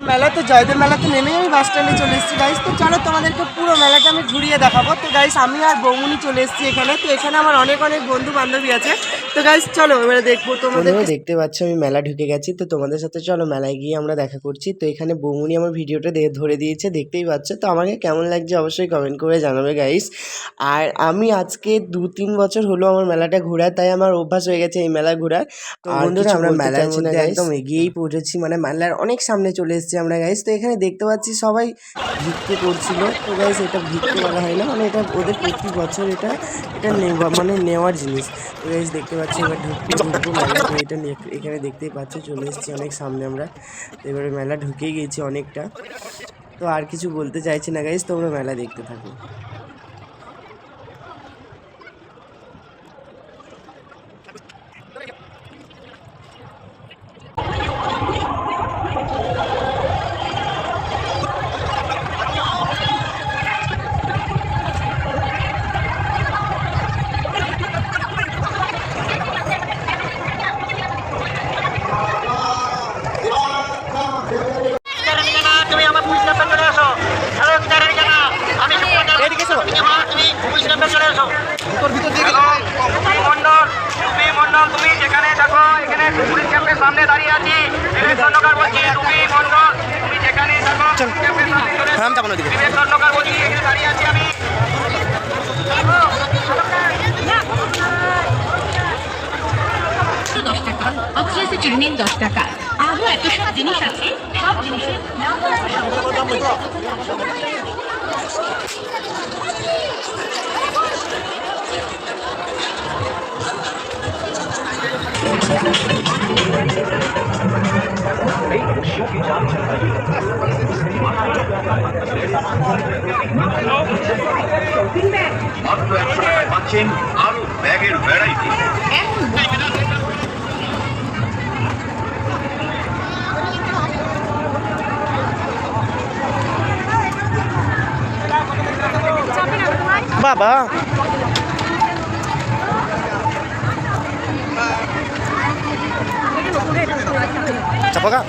মেলা তো জয়দেব মেলাতে নেমেই আমি বাস স্ট্যান্ডে চলে এসেছি গাইস। তো চলো তোমাদেরকে পুরো মেলাটা আমি ঘুরিয়ে দেখাবো। তো গাইস আমি আর বৌমনি চলে এসেছি এখানে। তো এখানে আমার অনেক অনেক বন্ধু বান্ধবী আছে। তো গাইস চলো এবারে দেখবো। তোমাদের দেখতে পাচ্ছ আমি মেলা ঢুকে গেছি। তো তোমাদের সাথে চলো মেলায় গিয়ে আমরা দেখা করছি। তো এখানে বৌমনি আমার ভিডিওটা ধরে দিয়েছে, দেখতেই পাচ্ছ। তো আমাকে কেমন লাগছে অবশ্যই কমেন্ট করে জানাবে গাইস। আর আমি আজকে 2-3 বছর হলো আমার মেলাটা ঘোরা, তাই আমার অভ্যাস হয়ে গেছে এই মেলা ঘোরার। তো বন্ধুরা আমরা মেলার মধ্যে একদম এগিয়েই পৌঁছেছি, মানে মেলার অনেক সামনে চলে এসেছি আমরা গাইস। তো এখানে দেখতে পাচ্ছি সবাই ভিক্ষে করছিল। তো গাইস এটা ভিক্ষে বলা হয় না, মানে এটা ওদের প্রতি বছর এটা মানে নেওয়ার জিনিস। তো গাইস দেখতে পাচ্ছি এবার ঢুকবো মেলা। তো এটা এখানে দেখতেই পাচ্ছ চলে এসেছি অনেক সামনে আমরা। তো এবারে মেলা ঢুকেই গেছি অনেকটা। তো আর কিছু বলতে চাইছি না গাইস, তোমরা মেলা দেখতে থাকো। তুমি যেখানে থাকো এখানে পুলিশ ক্যাম্পের সামনে দাঁড়িয়ে আছি। স্বর্ণকার বলছি তুমি মন্ডল, তুমি যেখানে থাকো ক্যাম্পের সামনে চলে স্বর্ণকার বলছি এখানে দাঁড়িয়ে আছি আমি। 10 টাকা, অক্সিজেন চিনি 10 টাকা। আরো এত সব জিনিস আছে, সব জিনিসের নাম মাত্র 100 টাকায় পাচ্ছেন আরো ব্যাগের ভ্যারাইটি। বাবা চাপাকা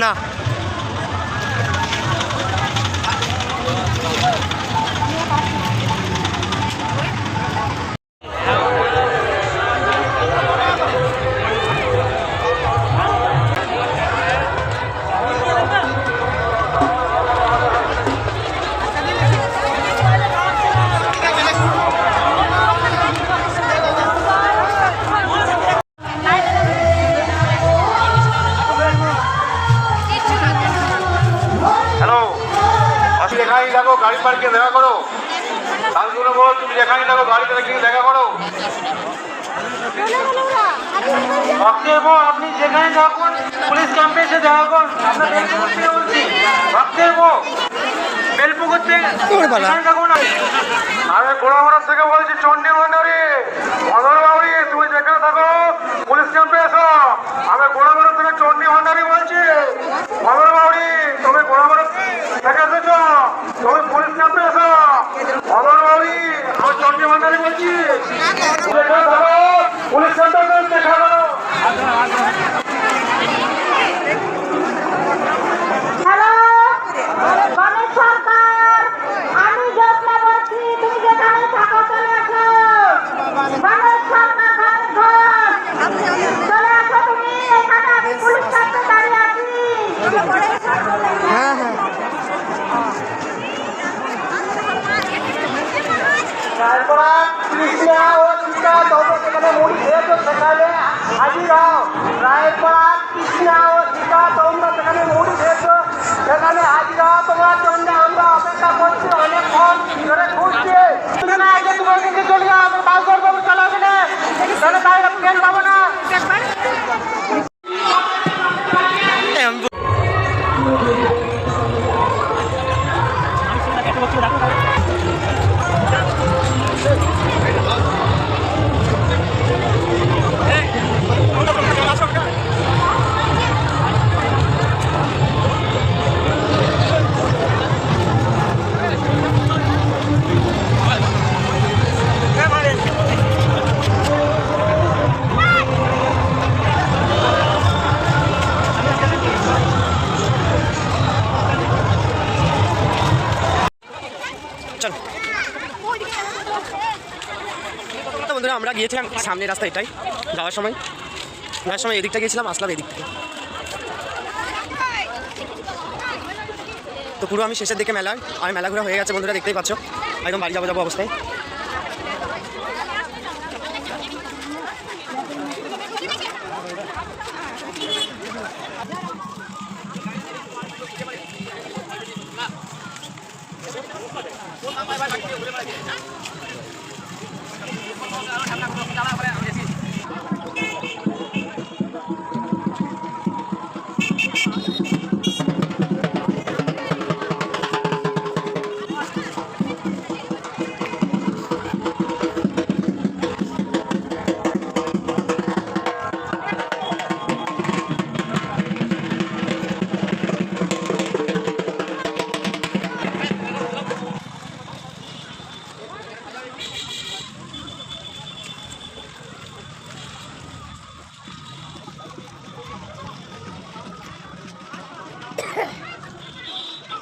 না যেখানেই থাকো গাড়ি পার্কে দেখা করো। তাহলে বল তুমি যেখানেই থাকো গাড়িতে গিয়ে দেখা করো। আপনি যেখানে থাকুন পুলিশ ক্যাম্পে এসে দেখা করুন। আমরা বেলপুকুর থেকে বলছি, বেলপুকুর থেকে থাকুন। আমি গোড়ামারার থেকে বলছি চন্ডী ভান্ডারি মদন বাবুরি, তুমি যেখানে থাকো পুলিশ ক্যাম্পে এসো। আমি গোড়ামারার থেকে চন্ডী ভান্ডারি বলছি। মদন বাবুরি তুমি গোড়ামারার থেকে এসেছো, তুমি পুলিশ ক্যাম্পে এসো। মদন বাবুরি আমি চন্ডী ভান্ডারি বলছি, যেখানে থাকো পুলিশ ক্যাম্পে দেখা করো। কৃষ্ণা ও সীতা তোমরা যেখানে মুড়ি খেয়েছো সেখানে হাজির হও। রায়পাড়া কৃষ্ণা ও সীতা তোমরা যেখানে মুড়ি খেয়েছো সেখানে হাজির হও। তোমার জন্য আমরা অপেক্ষা করছি, অনেকক্ষণ ধরে ঘুরছি। তোমার কাছে চলে যাও, আমরা বাস ধরবো, চালাবে না তাহলে তাই ট্রেন পাবো না। তো বন্ধুরা আমরা গিয়েছিলাম সামনের রাস্তা এটাই, যাওয়ার সময় এদিকটা গিয়েছিলাম, আসলাম এদিক থেকে। তো পুরো আমি শেষের দিকে মেলা ঘোরা হয়ে গেছে বন্ধুরা, দেখতেই পাচ্ছ, একদম বাড়ি যাবো অবস্থায়।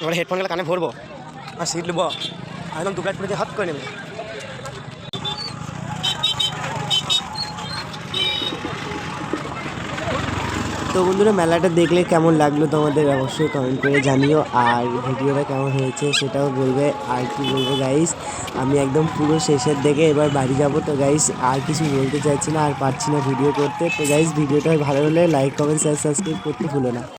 এবার হেডফোনগুলো কানে ভরবো আর সিট নেবো, একদম দু প্লেট করে হাত করে নেবে। তো বন্ধুরা মেলাটা দেখলে কেমন লাগলো তোমাদের অবশ্যই কমেন্ট করে জানিও, আর ভিডিওটা কেমন হয়েছে সেটাও বলবে। আর কি বলবো গাইস, আমি একদম পুরো শেষের দিকে এবার বাড়ি যাব। তো গাইস আর কিছু বলতে চাইছি না, আর পারছি না ভিডিও করতে। তো গাইস ভিডিওটা ভালো হলে লাইক কমেন্ট শেয়ার সাবস্ক্রাইব করতে ভুলো না।